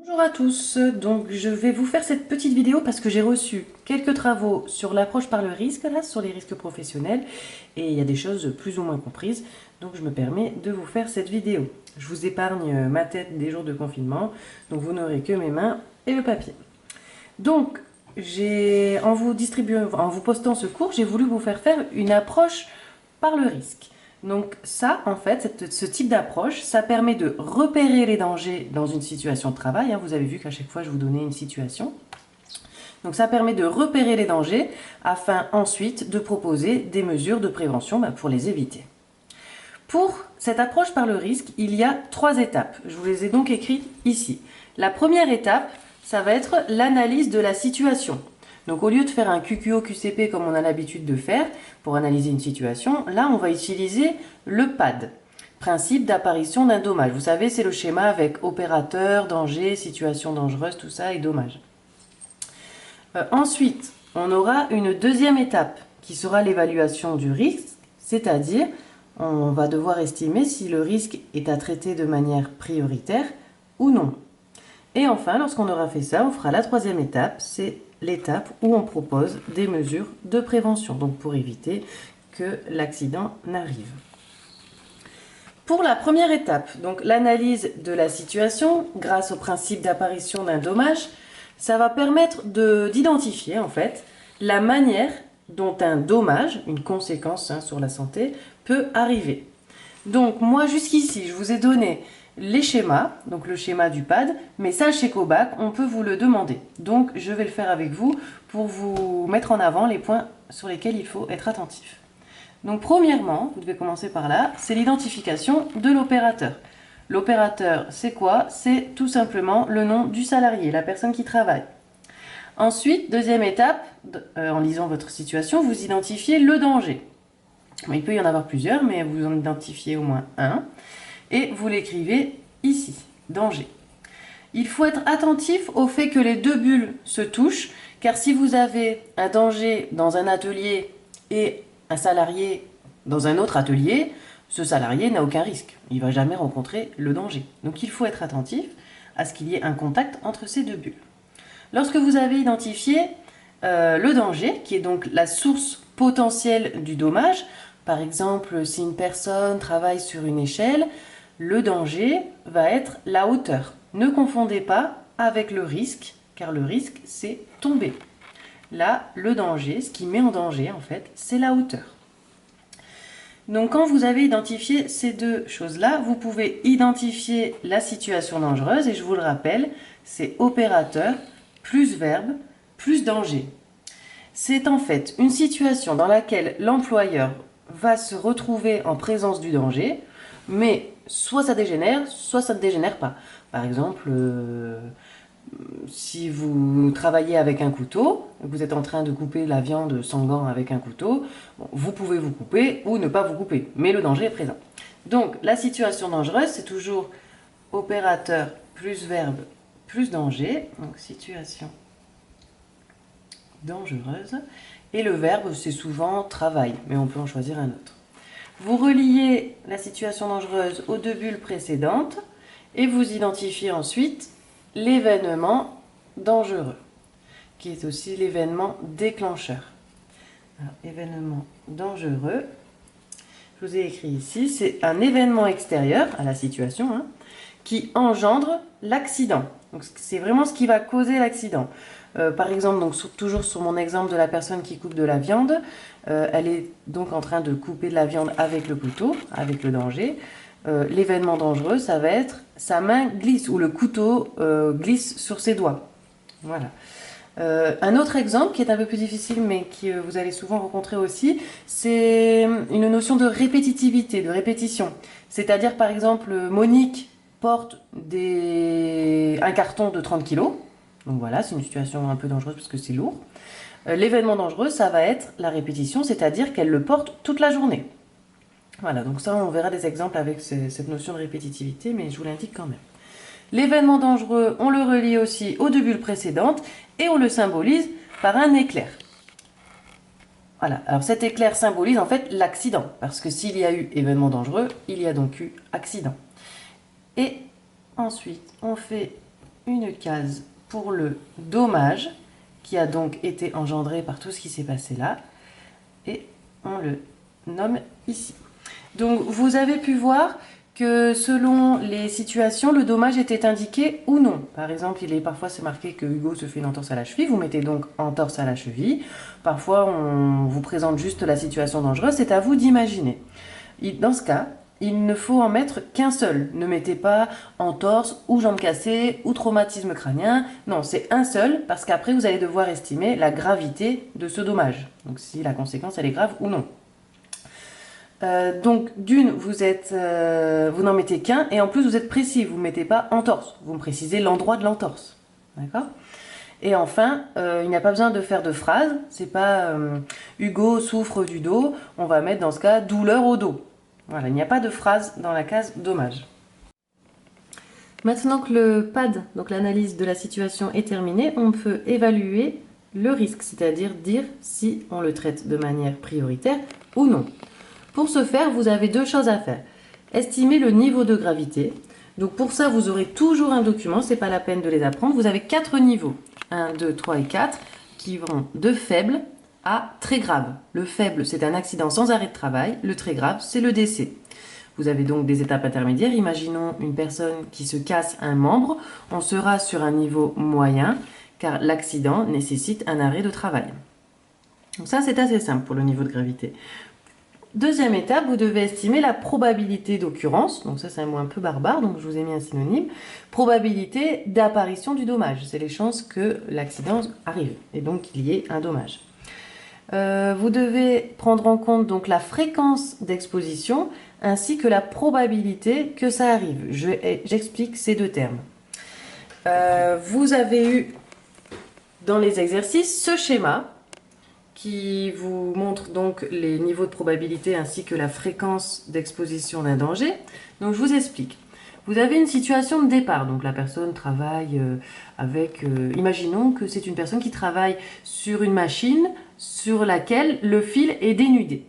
Bonjour à tous, donc je vais vous faire cette petite vidéo parce que j'ai reçu quelques travaux sur l'approche par le risque, là, sur les risques professionnels, et il y a des choses plus ou moins comprises, donc je me permets de vous faire cette vidéo. Je vous épargne ma tête des jours de confinement, donc vous n'aurez que mes mains et le papier. Donc, en vous distribuant, en vous postant ce cours, j'ai voulu vous faire une approche par le risque. Donc ça, en fait, ce type d'approche, ça permet de repérer les dangers dans une situation de travail. Vous avez vu qu'à chaque fois, je vous donnais une situation. Donc ça permet de repérer les dangers afin ensuite de proposer des mesures de prévention pour les éviter. Pour cette approche par le risque, il y a 3 étapes. Je vous les ai donc écrites ici. La première étape, ça va être l'analyse de la situation. Donc au lieu de faire un QQO-QCP comme on a l'habitude de faire pour analyser une situation, là on va utiliser le PAD, principe d'apparition d'un dommage. Vous savez, c'est le schéma avec opérateur, danger, situation dangereuse, tout ça et dommage. Ensuite, on aura une deuxième étape qui sera l'évaluation du risque, c'est-à-dire on va devoir estimer si le risque est à traiter de manière prioritaire ou non. Et enfin, lorsqu'on aura fait ça, on fera la troisième étape, c'est l'étape où on propose des mesures de prévention, donc pour éviter que l'accident n'arrive. Pour la première étape, donc l'analyse de la situation grâce au principe d'apparition d'un dommage, ça va permettre d'identifier en fait la manière dont un dommage, une conséquence sur la santé, peut arriver. Donc moi jusqu'ici, je vous ai donné les schémas, donc le schéma du PAD, mais ça chez Cobac, on peut vous le demander. Donc je vais le faire avec vous pour vous mettre en avant les points sur lesquels il faut être attentif. Donc premièrement, vous devez commencer par là, c'est l'identification de l'opérateur. L'opérateur, c'est quoi? C'est tout simplement le nom du salarié, la personne qui travaille. Ensuite, deuxième étape, en lisant votre situation, vous identifiez le danger. Il peut y en avoir plusieurs, mais vous en identifiez au moins un. Et vous l'écrivez ici, danger. Il faut être attentif au fait que les deux bulles se touchent, car si vous avez un danger dans un atelier et un salarié dans un autre atelier, ce salarié n'a aucun risque. Il ne va jamais rencontrer le danger. Donc il faut être attentif à ce qu'il y ait un contact entre ces deux bulles. Lorsque vous avez identifié le danger, qui est donc la source potentielle du dommage, par exemple, si une personne travaille sur une échelle, le danger va être la hauteur. Ne confondez pas avec le risque, car le risque, c'est tomber. Là, le danger, ce qui met en danger, en fait, c'est la hauteur. Donc, quand vous avez identifié ces deux choses-là, vous pouvez identifier la situation dangereuse, et je vous le rappelle, c'est opérateur plus verbe plus danger. C'est en fait une situation dans laquelle l'employeur va se retrouver en présence du danger, mais soit ça dégénère, soit ça ne dégénère pas. Par exemple, si vous travaillez avec un couteau, vous êtes en train de couper la viande sans gants avec un couteau, vous pouvez vous couper ou ne pas vous couper, mais le danger est présent. Donc la situation dangereuse, c'est toujours opérateur plus verbe plus danger, donc situation dangereuse, et le verbe c'est souvent travail, mais on peut en choisir un autre. Vous reliez la situation dangereuse aux deux bulles précédentes et vous identifiez ensuite l'événement dangereux, qui est aussi l'événement déclencheur. Alors, événement dangereux, je vous ai écrit ici, c'est un événement extérieur à la situation qui engendre l'accident. Donc c'est vraiment ce qui va causer l'accident. Par exemple, donc toujours sur mon exemple de la personne qui coupe de la viande, elle est donc en train de couper de la viande avec le couteau, avec le danger. L'événement dangereux, ça va être sa main glisse ou le couteau glisse sur ses doigts. Voilà. Un autre exemple qui est un peu plus difficile mais que vous allez souvent rencontrer aussi, c'est une notion de répétitivité, de répétition. C'est-à-dire par exemple Monique porte un carton de 30 kg. Donc voilà, c'est une situation un peu dangereuse parce que c'est lourd. L'événement dangereux, ça va être la répétition, c'est-à-dire qu'elle le porte toute la journée. Voilà, donc ça, on verra des exemples avec cette notion de répétitivité, mais je vous l'indique quand même. L'événement dangereux, on le relie aussi aux deux bulles précédentes et on le symbolise par un éclair. Voilà, alors cet éclair symbolise en fait l'accident, parce que s'il y a eu événement dangereux, il y a donc eu accident. Et ensuite, on fait une case pour le dommage qui a donc été engendré par tout ce qui s'est passé là. Et on le nomme ici. Donc vous avez pu voir que selon les situations, le dommage était indiqué ou non. Par exemple, parfois c'est marqué que Hugo se fait une entorse à la cheville, vous mettez donc entorse à la cheville. Parfois on vous présente juste la situation dangereuse, c'est à vous d'imaginer. Dans ce cas, il ne faut en mettre qu'un seul. Ne mettez pas entorse ou jambe cassée ou traumatisme crânien. Non, c'est un seul parce qu'après vous allez devoir estimer la gravité de ce dommage. Donc si la conséquence elle est grave ou non. Donc d'une, vous n'en mettez qu'un et en plus vous êtes précis, vous ne mettez pas entorse, vous me précisez l'endroit de l'entorse. D'accord ? Et enfin, il n'y a pas besoin de faire de phrase, c'est pas Hugo souffre du dos, on va mettre dans ce cas douleur au dos. Voilà, il n'y a pas de phrase dans la case dommage. Maintenant que le PAD, donc l'analyse de la situation est terminée, on peut évaluer le risque, c'est-à-dire dire si on le traite de manière prioritaire ou non. Pour ce faire, vous avez deux choses à faire. Estimer le niveau de gravité. Donc pour ça, vous aurez toujours un document, c'est pas la peine de les apprendre. Vous avez 4 niveaux, 1, 2, 3 et 4, qui vont de faible à très grave. Le faible, c'est un accident sans arrêt de travail. Le très grave, c'est le décès. Vous avez donc des étapes intermédiaires. Imaginons une personne qui se casse un membre. On sera sur un niveau moyen, car l'accident nécessite un arrêt de travail. Donc ça, c'est assez simple pour le niveau de gravité. Deuxième étape, vous devez estimer la probabilité d'occurrence. Donc ça, c'est un mot un peu barbare, donc je vous ai mis un synonyme. Probabilité d'apparition du dommage. C'est les chances que l'accident arrive et donc qu'il y ait un dommage. Vous devez prendre en compte donc la fréquence d'exposition ainsi que la probabilité que ça arrive. J'explique ces deux termes. Vous avez eu dans les exercices ce schéma qui vous montre donc les niveaux de probabilité ainsi que la fréquence d'exposition d'un danger. Donc je vous explique. Vous avez une situation de départ, donc la personne travaille imaginons que c'est une personne qui travaille sur une machine sur laquelle le fil est dénudé.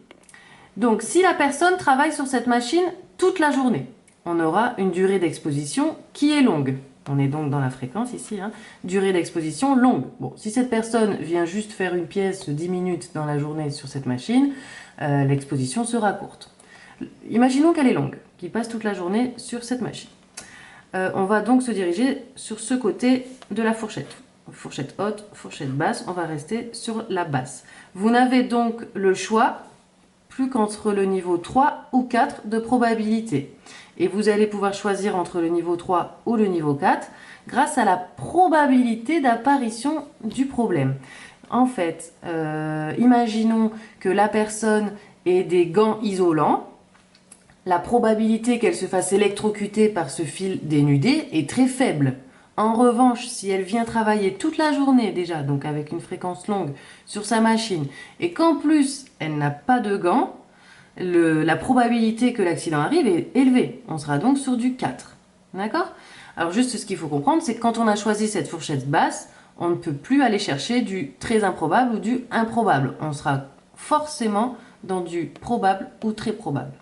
Donc si la personne travaille sur cette machine toute la journée, on aura une durée d'exposition qui est longue. On est donc dans la fréquence ici, hein. Durée d'exposition longue. Bon, si cette personne vient juste faire une pièce 10 minutes dans la journée sur cette machine, l'exposition sera courte. Imaginons qu'elle est longue, qu'il passe toute la journée sur cette machine. On va donc se diriger sur ce côté de la fourchette. Fourchette haute, fourchette basse, on va rester sur la basse. Vous n'avez donc le choix plus qu'entre le niveau 3 ou 4 de probabilité. Et vous allez pouvoir choisir entre le niveau 3 ou le niveau 4 grâce à la probabilité d'apparition du problème. En fait, imaginons que la personne ait des gants isolants. La probabilité qu'elle se fasse électrocuter par ce fil dénudé est très faible. En revanche, si elle vient travailler toute la journée déjà, donc avec une fréquence longue sur sa machine, et qu'en plus elle n'a pas de gants, la probabilité que l'accident arrive est élevée. On sera donc sur du 4. D'accord ? Alors juste ce qu'il faut comprendre, c'est que quand on a choisi cette fourchette basse, on ne peut plus aller chercher du très improbable ou du improbable. On sera forcément dans du probable ou très probable.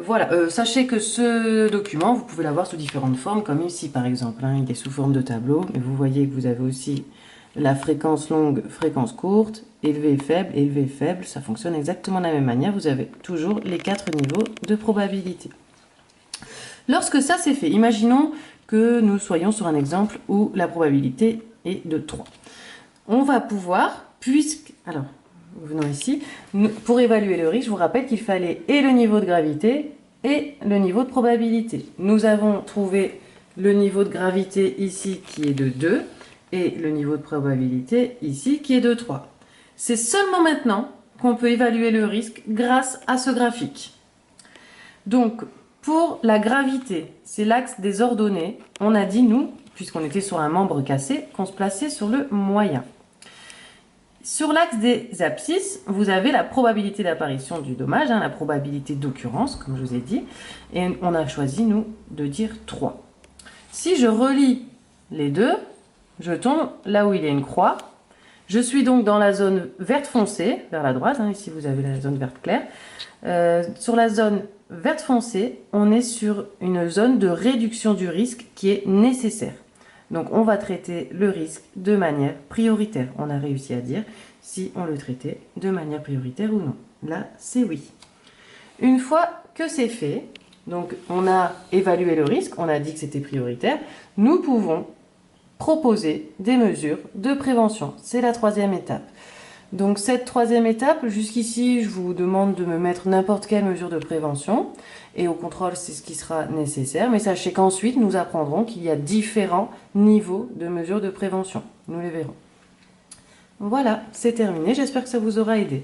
Voilà, sachez que ce document, vous pouvez l'avoir sous différentes formes, comme ici par exemple, hein, il est sous forme de tableau, mais vous voyez que vous avez aussi la fréquence longue, fréquence courte, élevé, faible, ça fonctionne exactement de la même manière, vous avez toujours les 4 niveaux de probabilité. Lorsque ça c'est fait, imaginons que nous soyons sur un exemple où la probabilité est de 3. On va pouvoir, alors, venons ici, pour évaluer le risque, je vous rappelle qu'il fallait et le niveau de gravité et le niveau de probabilité. Nous avons trouvé le niveau de gravité ici qui est de 2 et le niveau de probabilité ici qui est de 3. C'est seulement maintenant qu'on peut évaluer le risque grâce à ce graphique. Donc, pour la gravité, c'est l'axe des ordonnées. On a dit, nous, puisqu'on était sur un membre cassé, qu'on se plaçait sur le moyen. Sur l'axe des abscisses, vous avez la probabilité d'apparition du dommage, hein, la probabilité d'occurrence, comme je vous ai dit, et on a choisi, nous, de dire 3. Si je relie les deux, je tombe là où il y a une croix. Je suis donc dans la zone verte foncée, vers la droite, hein, ici vous avez la zone verte claire. Sur la zone verte foncée, on est sur une zone de réduction du risque qui est nécessaire. Donc on va traiter le risque de manière prioritaire. On a réussi à dire si on le traitait de manière prioritaire ou non. Là, c'est oui. Une fois que c'est fait, donc on a évalué le risque, on a dit que c'était prioritaire, nous pouvons proposer des mesures de prévention. C'est la troisième étape. Donc cette troisième étape, jusqu'ici, je vous demande de me mettre n'importe quelle mesure de prévention. Et au contrôle, c'est ce qui sera nécessaire. Mais sachez qu'ensuite, nous apprendrons qu'il y a différents niveaux de mesures de prévention. Nous les verrons. Voilà, c'est terminé. J'espère que ça vous aura aidé.